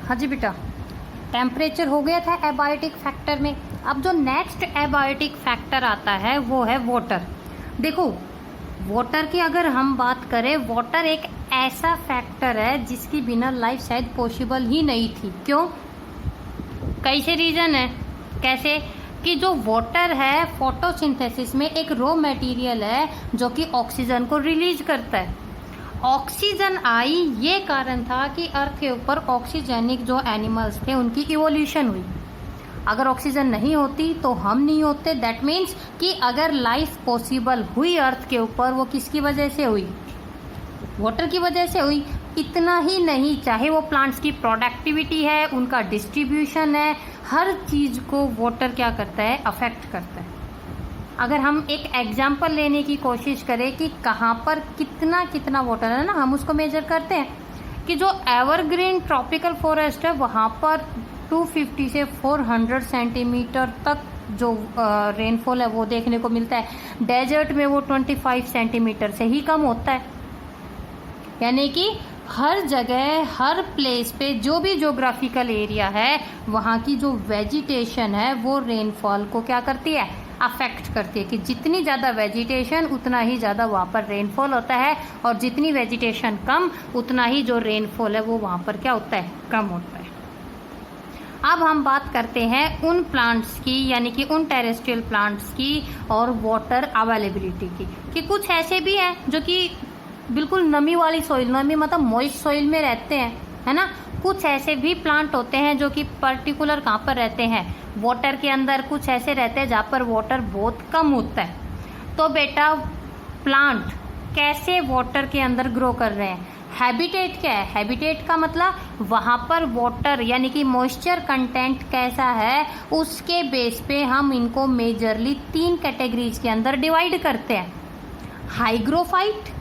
हाँ जी बेटा, टेम्परेचर हो गया था एबायोटिक फैक्टर में। अब जो नेक्स्ट एबायोटिक फैक्टर आता है वो है वाटर। देखो, वाटर की अगर हम बात करें, वाटर एक ऐसा फैक्टर है जिसकी बिना लाइफ शायद पॉसिबल ही नहीं थी। क्यों? कई से रीजन है। कैसे? कि जो वाटर है फोटोसिंथेसिस में एक रॉ मटेरियल है जो कि ऑक्सीजन को रिलीज करता है। ऑक्सीजन आई, ये कारण था कि अर्थ के ऊपर ऑक्सीजेनिक जो एनिमल्स थे उनकी इवोल्यूशन हुई। अगर ऑक्सीजन नहीं होती तो हम नहीं होते। दैट मीन्स कि अगर लाइफ पॉसिबल हुई अर्थ के ऊपर, वो किसकी वजह से हुई? वाटर की वजह से हुई। इतना ही नहीं, चाहे वो प्लांट्स की प्रोडक्टिविटी है, उनका डिस्ट्रीब्यूशन है, हर चीज को वाटर क्या करता है? अफेक्ट करता है। अगर हम एक एग्जाम्पल लेने की कोशिश करें कि कहाँ पर कितना कितना वाटर है ना, हम उसको मेजर करते हैं कि जो एवरग्रीन ट्रॉपिकल फॉरेस्ट है वहाँ पर 250 से 400 सेंटीमीटर तक जो रेनफॉल है वो देखने को मिलता है। डेजर्ट में वो 25 सेंटीमीटर से ही कम होता है। यानी कि हर जगह, हर प्लेस पे जो भी ज्योग्राफिकल एरिया है वहाँ की जो वेजिटेशन है वो रेनफॉल को क्या करती है? अफेक्ट करती है। कि जितनी ज़्यादा वेजिटेशन उतना ही ज़्यादा वहाँ पर रेनफॉल होता है, और जितनी वेजिटेशन कम उतना ही जो रेनफॉल है वो वहाँ पर क्या होता है? कम होता है। अब हम बात करते हैं उन प्लांट्स की, यानी कि उन टेरेस्ट्रियल प्लांट्स की और वाटर अवेलेबिलिटी की। कि कुछ ऐसे भी हैं जो कि बिल्कुल नमी वाली सॉइल, नमी मतलब मॉइस्ट सॉइल में रहते हैं, है ना। कुछ ऐसे भी प्लांट होते हैं जो कि पर्टिकुलर कहाँ पर रहते हैं? वाटर के अंदर। कुछ ऐसे रहते हैं जहाँ पर वाटर बहुत कम होता है। तो बेटा, प्लांट कैसे वाटर के अंदर ग्रो कर रहे हैं? हैबिटेट क्या है? हैबिटेट का मतलब वहाँ पर वाटर यानी कि मॉइस्चर कंटेंट कैसा है, उसके बेस पे हम इनको मेजरली 3 कैटेगरीज के अंदर डिवाइड करते हैं। हाइग्रोफाइट,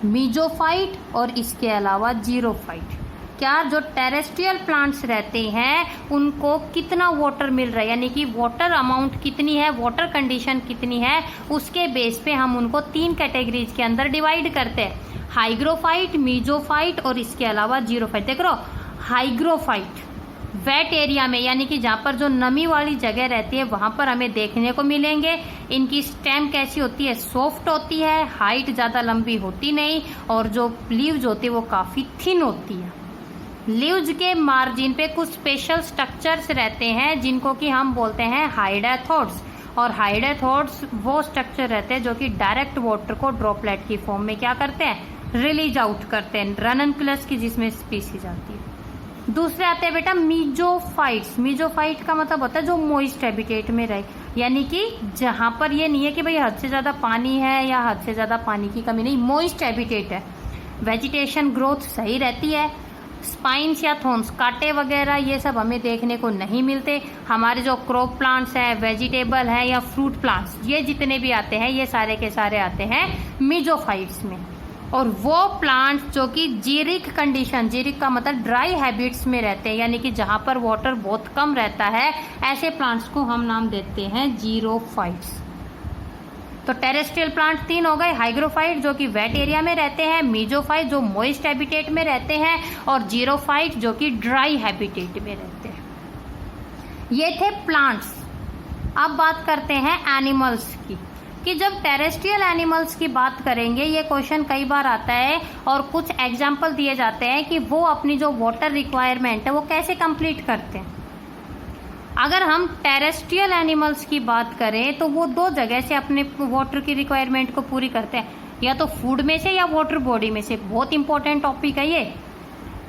मीजोफाइट और इसके अलावा जीरोफाइट। क्या जो टेरेस्ट्रियल प्लांट्स रहते हैं उनको कितना वाटर मिल रहा है, यानी कि वाटर अमाउंट कितनी है, वाटर कंडीशन कितनी है, उसके बेस पे हम उनको 3 कैटेगरीज के अंदर डिवाइड करते हैं। हाइग्रोफाइट, मीजोफाइट और इसके अलावा जीरोफाइट। देख लो, हाइग्रोफाइट वेट एरिया में, यानी कि जहाँ पर जो नमी वाली जगह रहती है वहाँ पर हमें देखने को मिलेंगे। इनकी स्टेम कैसी होती है? सॉफ्ट होती है, हाइट ज़्यादा लंबी होती नहीं, और जो लीव्स होती है वो काफ़ी थिन होती है। लीव्स के मार्जिन पे कुछ स्पेशल स्ट्रक्चर्स रहते हैं जिनको कि हम बोलते हैं हाइडेथोड्स। और हाइडेथोड्स वो स्ट्रक्चर रहते हैं जो कि डायरेक्ट वाटर को ड्रॉपलेट की फॉर्म में क्या करते हैं? रिलीज आउट करते हैं। रननकुलस की जिसमें स्पीसीज आती है। दूसरे आते हैं बेटा मीजोफाइट्स। मीजोफाइट का मतलब होता है जो मॉइस्ट हैबिटेट में रहे, यानी कि जहां पर ये नहीं है कि भाई हद से ज्यादा पानी है या हद से ज्यादा पानी की कमी नहीं, मॉइस्ट हैबिटेट है। वेजिटेशन ग्रोथ सही रहती है। स्पाइन्स या थॉर्न्स, कांटे वगैरह ये सब हमें देखने को नहीं मिलते। हमारे जो क्रॉप प्लांट्स हैं, वेजिटेबल हैं या फ्रूट प्लांट्स, ये जितने भी आते हैं ये सारे के सारे आते हैं मीजोफाइट्स में। और वो प्लांट्स जो कि जीरिक कंडीशन, जीरिक का मतलब ड्राई हैबिट्स में रहते हैं, यानी कि जहां पर वाटर बहुत कम रहता है, ऐसे प्लांट्स को हम नाम देते हैं जीरोफाइट्स। तो टेरेस्ट्रियल प्लांट 3 हो गए। हाइग्रोफाइट जो कि वेट एरिया में रहते हैं, मीजोफाइट जो मॉइस्ट हैबिटेट में रहते हैं, और जीरोफाइट जो कि ड्राई हैबिटेट में रहते हैं। ये थे प्लांट्स। अब बात करते हैं एनिमल्स की। कि जब टेरेस्ट्रियल एनिमल्स की बात करेंगे, ये क्वेश्चन कई बार आता है और कुछ एग्जाम्पल दिए जाते हैं कि वो अपनी जो वाटर रिक्वायरमेंट है वो कैसे कंप्लीट करते हैं। अगर हम टेरेस्ट्रियल एनिमल्स की बात करें तो वो 2 जगह से अपने वाटर की रिक्वायरमेंट को पूरी करते हैं, या तो फूड में से या वाटर बॉडी में से। बहुत इंपॉर्टेंट टॉपिक है ये।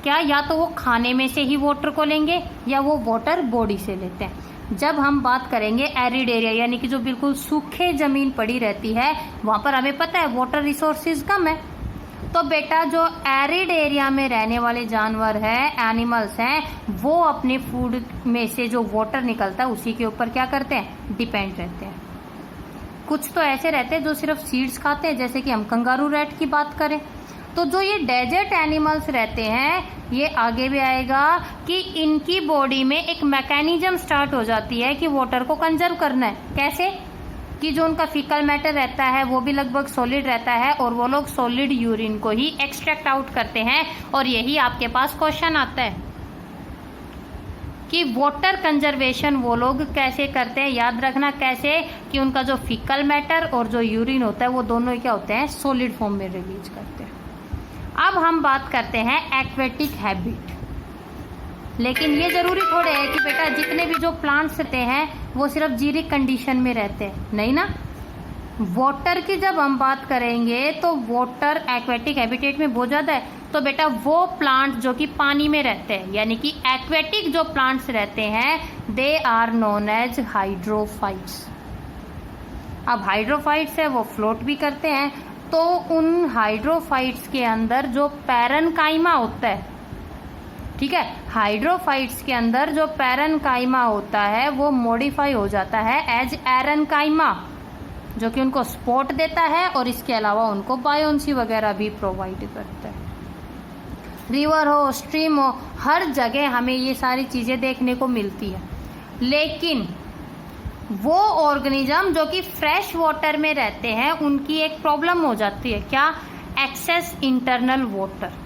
क्या या तो वो खाने में से ही वाटर को लेंगे या वो वाटर बॉडी से लेते हैं। जब हम बात करेंगे एरिड एरिया, यानी कि जो बिल्कुल सूखे जमीन पड़ी रहती है, वहां पर हमें पता है वाटर रिसोर्सेज कम है। तो बेटा, जो एरिड एरिया में रहने वाले जानवर हैं, एनिमल्स हैं, वो अपने फूड में से जो वाटर निकलता है उसी के ऊपर क्या करते हैं? डिपेंड रहते हैं। कुछ तो ऐसे रहते हैं जो सिर्फ सीड्स खाते हैं, जैसे कि हम कंगारू रैट की बात करें। तो जो ये डेजर्ट एनिमल्स रहते हैं, ये आगे भी आएगा कि इनकी बॉडी में एक मैकेनिज्म स्टार्ट हो जाती है कि वाटर को कंजर्व करना है। कैसे? कि जो उनका फीकल मैटर रहता है वो भी लगभग सॉलिड रहता है, और वो लोग सॉलिड यूरिन को ही एक्सट्रैक्ट आउट करते हैं। और यही आपके पास क्वेश्चन आता है कि वाटर कंजर्वेशन वो लोग कैसे करते हैं, याद रखना कैसे, कि उनका जो फीकल मैटर और जो यूरिन होता है वो दोनों क्या होते हैं, सॉलिड फॉर्म में रिलीज करते हैं। अब हम बात करते हैं एक्वेटिक हैबिट। लेकिन ये जरूरी थोड़े है कि बेटा जितने भी जो प्लांट्स रहते हैं वो सिर्फ जीरिक कंडीशन में रहते हैं, नहीं ना। वाटर की जब हम बात करेंगे तो वाटर एक्वेटिक हैबिटेट में बहुत ज़्यादा है, तो बेटा वो प्लांट जो कि पानी में रहते हैं, यानी कि एक्वेटिक जो प्लांट्स रहते हैं they are known as hydrophytes. अब हाइड्रोफाइट्स है वो फ्लोट भी करते हैं, तो उन हाइड्रोफाइट्स के अंदर जो पैरेन्काइमा होता है, ठीक है, हाइड्रोफाइट्स के अंदर जो पैरेन्काइमा होता है वो मॉडिफाई हो जाता है एज एरेन्काइमा, जो कि उनको सपोर्ट देता है और इसके अलावा उनको बायोन्सी वगैरह भी प्रोवाइड करता है। रिवर हो, स्ट्रीम हो, हर जगह हमें ये सारी चीज़ें देखने को मिलती है। लेकिन वो ऑर्गेनिज्म जो कि फ्रेश वाटर में रहते हैं उनकी एक प्रॉब्लम हो जाती है, क्या, excess internal water.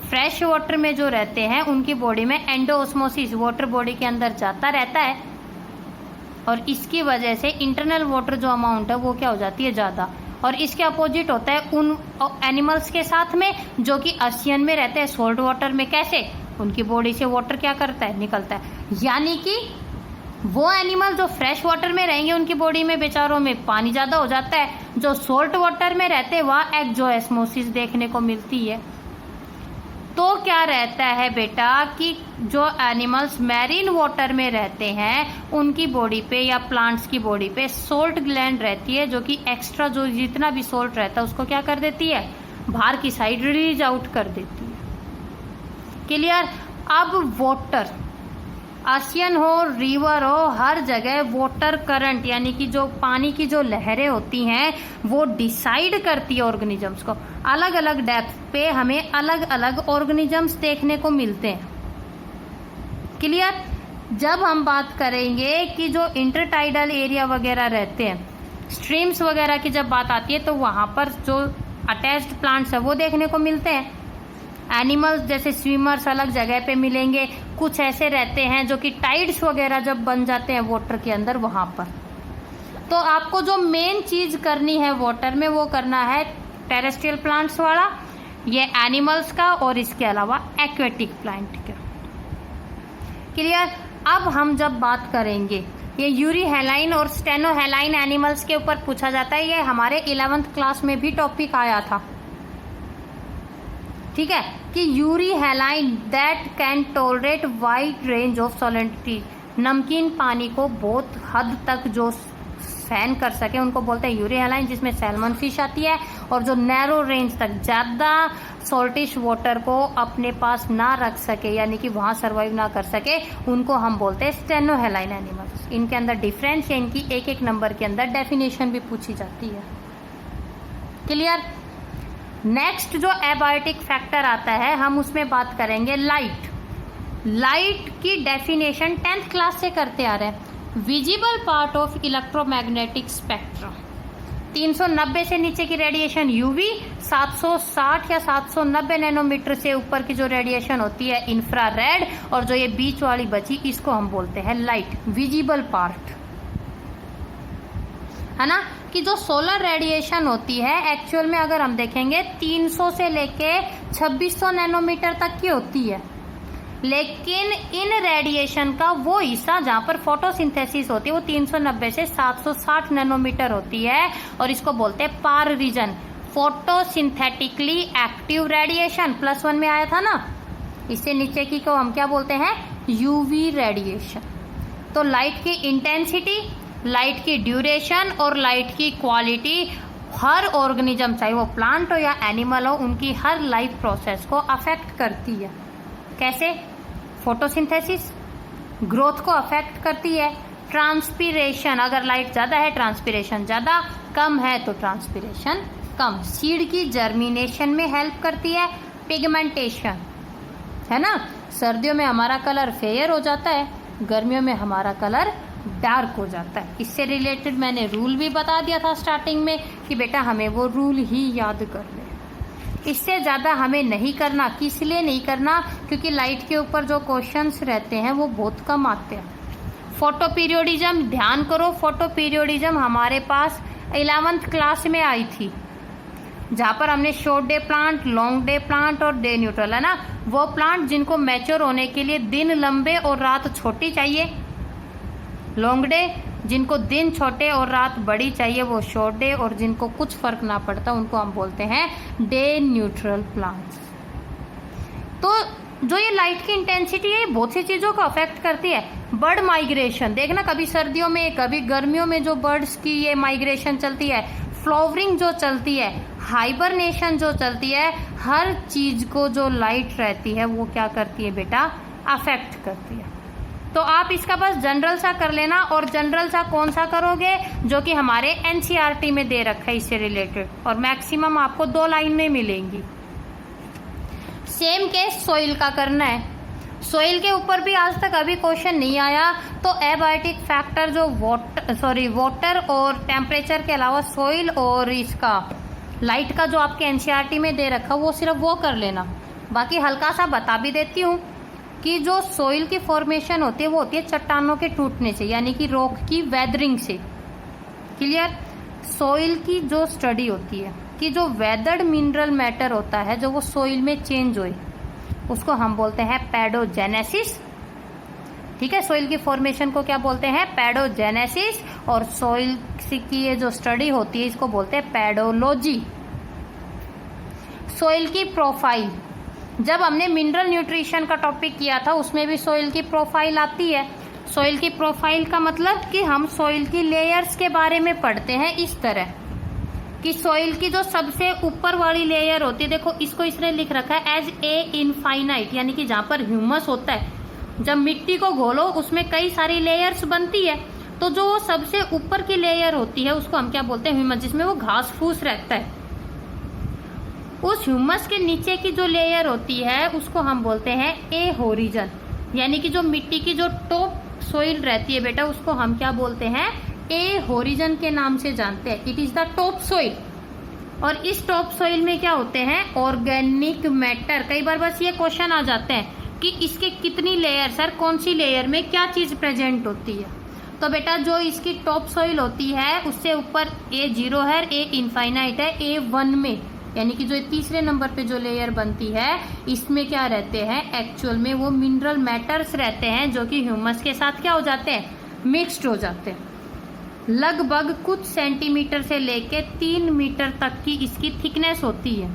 Fresh water में जो रहते हैं उनकी बॉडी में एंडोऑस्मोसिस, वाटर बॉडी के अंदर जाता रहता है और इसकी वजह से इंटरनल वाटर जो अमाउंट है वो क्या हो जाती है, ज़्यादा। और इसके अपोजिट होता है उन एनिमल्स के साथ में जो कि ओशियन में रहते हैं, सोल्ट वाटर में। कैसे, उनकी बॉडी से वाटर क्या करता है, निकलता है। यानी कि वो एनिमल जो फ्रेश वाटर में रहेंगे उनकी बॉडी में बेचारों में पानी ज़्यादा हो जाता है, जो सोल्ट वाटर में रहते हैं वहाँ एक्जोएस्मोसिस देखने को मिलती है। तो क्या रहता है बेटा कि जो एनिमल्स मैरीन वाटर में रहते हैं उनकी बॉडी पे या प्लांट्स की बॉडी पे सोल्ट ग्लैंड रहती है, जो कि एक्स्ट्रा जो जितना भी सोल्ट रहता है उसको क्या कर देती है, बाहर की साइड रिलीज आउट कर देती है। क्लियर। अब वाटर, ओशियन हो, रिवर हो, हर जगह वाटर करंट यानी कि जो पानी की जो लहरें होती हैं वो डिसाइड करती है ऑर्गेनिजम्स को। अलग अलग डेप्थ पे हमें अलग अलग ऑर्गेनिजम्स देखने को मिलते हैं। क्लियर। जब हम बात करेंगे कि जो इंटरटाइडल एरिया वगैरह रहते हैं, स्ट्रीम्स वगैरह की जब बात आती है तो वहाँ पर जो अटैच्ड प्लांट्स है वो देखने को मिलते हैं। एनिमल्स जैसे स्विमर्स अलग जगह पे मिलेंगे, कुछ ऐसे रहते हैं जो कि टाइड्स वगैरह जब बन जाते हैं वाटर के अंदर वहाँ पर। तो आपको जो मेन चीज करनी है वाटर में वो करना है टेरेस्ट्रियल प्लांट्स वाला, ये एनिमल्स का, और इसके अलावा एक्वेटिक प्लांट का। क्लियर। अब हम जब बात करेंगे ये यूरीहेलाइन और स्टेनोहेलाइन एनिमल्स के ऊपर पूछा जाता है, ये हमारे 11th क्लास में भी टॉपिक आया था, ठीक है, कि euryhaline that can tolerate wide range of salinity, नमकीन पानी को बहुत हद तक जो सहन कर सके उनको बोलते हैं यूरीहेलाइन, जिसमें सैल्मन फिश आती है। और जो नैरो रेंज तक ज़्यादा सॉल्टिश वाटर को अपने पास ना रख सके यानी कि वहाँ सर्वाइव ना कर सके उनको हम बोलते हैं स्टेनोहेलाइन एनिमल्स। इनके अंदर डिफरेंस या इनकी एक एक नंबर के अंदर डेफिनेशन भी पूछी जाती है। क्लियर। नेक्स्ट जो एबायोटिक फैक्टर आता है हम उसमें बात करेंगे लाइट। लाइट की डेफिनेशन 10th क्लास से करते आ रहे हैं। Visible part of electromagnetic spectrum, 390 से नीचे की रेडिएशन यूवी, 760 या 790 नैनोमीटर से ऊपर की जो रेडिएशन होती है इंफ्रारेड, और जो ये बीच वाली बची इसको हम बोलते हैं लाइट, विजिबल पार्ट, है ना। कि जो सोलर रेडिएशन होती है एक्चुअल में अगर हम देखेंगे 300 से लेके 2600 नैनोमीटर तक की होती है, लेकिन इन रेडिएशन का वो हिस्सा जहाँ पर फोटोसिंथेसिस होती है वो 390 से 760 नैनोमीटर होती है, और इसको बोलते हैं पार रीजन, फोटोसिंथेटिकली एक्टिव रेडिएशन। +1 में आया था ना। इससे नीचे की को हम क्या बोलते हैं, यूवी रेडिएशन। तो लाइट की इंटेंसिटी, लाइट की ड्यूरेशन और लाइट की क्वालिटी हर ऑर्गेनिज्म, चाहे वो प्लांट हो या एनिमल हो, उनकी हर लाइफ प्रोसेस को अफेक्ट करती है। कैसे, फोटोसिंथेसिस, ग्रोथ को अफेक्ट करती है। ट्रांसपीरेशन, अगर लाइट ज़्यादा है ट्रांसपीरेशन ज़्यादा, कम है तो ट्रांसपीरेशन कम। सीड की जर्मिनेशन में हेल्प करती है। पिगमेंटेशन, है ना, सर्दियों में हमारा कलर फेयर हो जाता है, गर्मियों में हमारा कलर डार्क हो जाता है। इससे रिलेटेड मैंने रूल भी बता दिया था स्टार्टिंग में कि बेटा हमें वो रूल ही याद कर ले। इससे ज़्यादा हमें नहीं करना। किस लिए नहीं करना? क्योंकि लाइट के ऊपर जो क्वेश्चंस रहते हैं वो बहुत कम आते हैं। फोटो पीरियोडिज्म, ध्यान करो, फोटो पीरियोडिज्म हमारे पास 11th क्लास में आई थी, जहाँ पर हमने short day plant, long day plant और डे न्यूट्रल, है ना, वो प्लांट जिनको मैच्योर होने के लिए दिन लंबे और रात छोटी चाहिए, लॉन्ग डे, जिनको दिन छोटे और रात बड़ी चाहिए वो शॉर्ट डे, और जिनको कुछ फर्क ना पड़ता उनको हम बोलते हैं डे न्यूट्रल प्लांट्स। तो जो ये लाइट की इंटेंसिटी है बहुत सी चीज़ों को अफेक्ट करती है। बर्ड माइग्रेशन, देखना कभी सर्दियों में कभी गर्मियों में जो बर्ड्स की ये माइग्रेशन चलती है, फ्लावरिंग जो चलती है, हाइबरनेशन जो चलती है, हर चीज को जो लाइट रहती है वो क्या करती है बेटा? अफेक्ट करती है। तो आप इसका बस जनरल सा कर लेना, और जनरल सा कौन सा करोगे? जो कि हमारे एनसीईआरटी में दे रखा है इससे रिलेटेड, और मैक्सिमम आपको 2 लाइन में मिलेंगी। सेम केस सॉइल का करना है। सॉइल के ऊपर भी आज तक अभी क्वेश्चन नहीं आया, तो एबायोटिक फैक्टर जो वाटर और टेम्परेचर के अलावा सॉइल और इसका लाइट का जो आपके एनसीईआरटी में दे रखा वो सिर्फ वो कर लेना। बाकी हल्का सा बता भी देती हूँ कि जो सॉइल की फॉर्मेशन होती है वो होती है चट्टानों के टूटने से, यानी कि रॉक की वेदरिंग से। क्लियर? सॉइल की जो स्टडी होती है कि जो वेदर्ड मिनरल मैटर होता है जो वो सॉइल में चेंज होए, उसको हम बोलते हैं पैडोजेनेसिस। ठीक है, सॉइल की फॉर्मेशन को क्या बोलते हैं? पैडोजेनेसिस। और सॉइल की ये जो स्टडी होती है इसको बोलते हैं पैडोलॉजी। सॉइल की प्रोफाइल, जब हमने मिनरल न्यूट्रिशन का टॉपिक किया था उसमें भी सॉइल की प्रोफाइल आती है। सॉइल की प्रोफाइल का मतलब कि हम सॉइल की लेयर्स के बारे में पढ़ते हैं इस तरह कि सॉइल की जो सबसे ऊपर वाली लेयर होती है, देखो इसको इसने लिख रखा है एज ए इनफाइनाइट, यानी कि जहां पर ह्यूमस होता है, जब मिट्टी को घोलो उसमें कई सारी लेयर्स बनती है, तो जो सबसे ऊपर की लेयर होती है उसको हम क्या बोलते हैं? ह्यूमस, जिसमें वो घास फूस रहता है। उस ह्यूमस के नीचे की जो लेयर होती है उसको हम बोलते हैं ए होरिजन, यानी कि जो मिट्टी की जो टॉप सॉइल रहती है बेटा उसको हम क्या बोलते हैं? ए होरिजन के नाम से जानते हैं। It is the top soil. और इस टॉप सॉइल में क्या होते हैं? Organic matter. कई बार बस ये क्वेश्चन आ जाते हैं कि इसके कितनी लेयर, सर कौन सी लेयर में क्या चीज प्रेजेंट होती है? तो बेटा जो इसकी टॉप सॉइल होती है उससे ऊपर A0 है, ए इनफाइनाइट है, A1 में, यानी कि जो तीसरे नंबर पे जो लेयर बनती है इसमें क्या रहते हैं? एक्चुअल में वो मिनरल मैटर्स रहते हैं जो कि ह्यूमस के साथ क्या हो जाते हैं? मिक्स्ड हो जाते हैं। लगभग कुछ सेंटीमीटर से लेके 3 मीटर तक की इसकी थिकनेस होती है।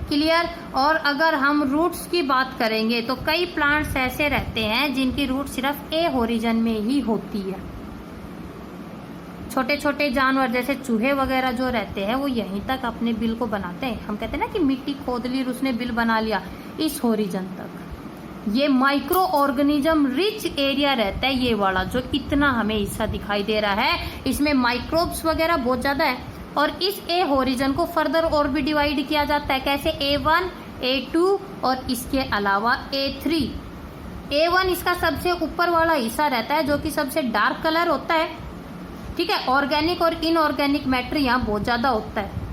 क्लियर? और अगर हम रूट्स की बात करेंगे तो कई प्लांट्स ऐसे रहते हैं जिनकी रूट सिर्फ ए होरिजन में ही होती है। छोटे छोटे जानवर जैसे चूहे वगैरह जो रहते हैं वो यहीं तक अपने बिल को बनाते हैं। हम कहते हैं ना कि मिट्टी खोद ली और उसने बिल बना लिया, इस होरिजन तक। ये माइक्रो ऑर्गेनिज्म रिच एरिया रहता है, ये वाला जो इतना हमें हिस्सा दिखाई दे रहा है, इसमें माइक्रोब्स वगैरह बहुत ज्यादा है। और इस ए होरिजन को फर्दर और भी डिवाइड किया जाता है। कैसे? A1, A2 और इसके अलावा A3। A1 इसका सबसे ऊपर वाला हिस्सा रहता है जो कि सबसे डार्क कलर होता है। ठीक है, ऑर्गेनिक और इनऑर्गेनिक मैटर यहाँ बहुत ज्यादा होता है।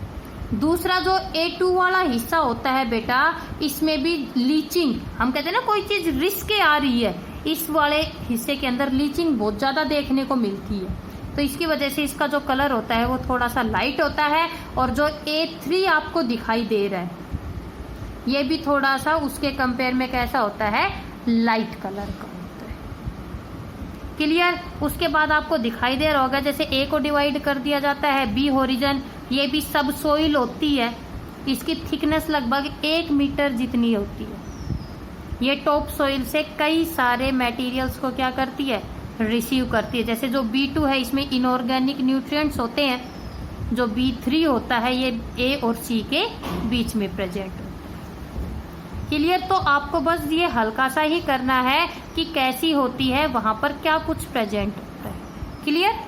दूसरा जो A2 वाला हिस्सा होता है बेटा, इसमें भी लीचिंग, हम कहते हैं ना कोई चीज रिस्क आ रही है, इस वाले हिस्से के अंदर लीचिंग बहुत ज्यादा देखने को मिलती है। तो इसकी वजह से इसका जो कलर होता है वो थोड़ा सा लाइट होता है। और जो A3 आपको दिखाई दे रहा है ये भी थोड़ा सा उसके कंपेयर में कैसा होता है? लाइट कलर का होता है। क्लियर? उसके बाद आपको दिखाई दे रहा होगा जैसे A को डिवाइड कर दिया जाता है B होरिजन, ये भी सब सोइल होती है। इसकी थिकनेस लगभग 1 मीटर जितनी होती है। ये टॉप सोइल से कई सारे मटेरियल्स को क्या करती है? रिसीव करती है। जैसे जो B2 है इसमें इनऑर्गेनिक न्यूट्रिएंट्स होते हैं, जो B3 होता है ये A और C के बीच में प्रेजेंट होता है। क्लियर? तो आपको बस ये हल्का सा ही करना है कि कैसी होती है, वहां पर क्या कुछ प्रेजेंट होता है। क्लियर?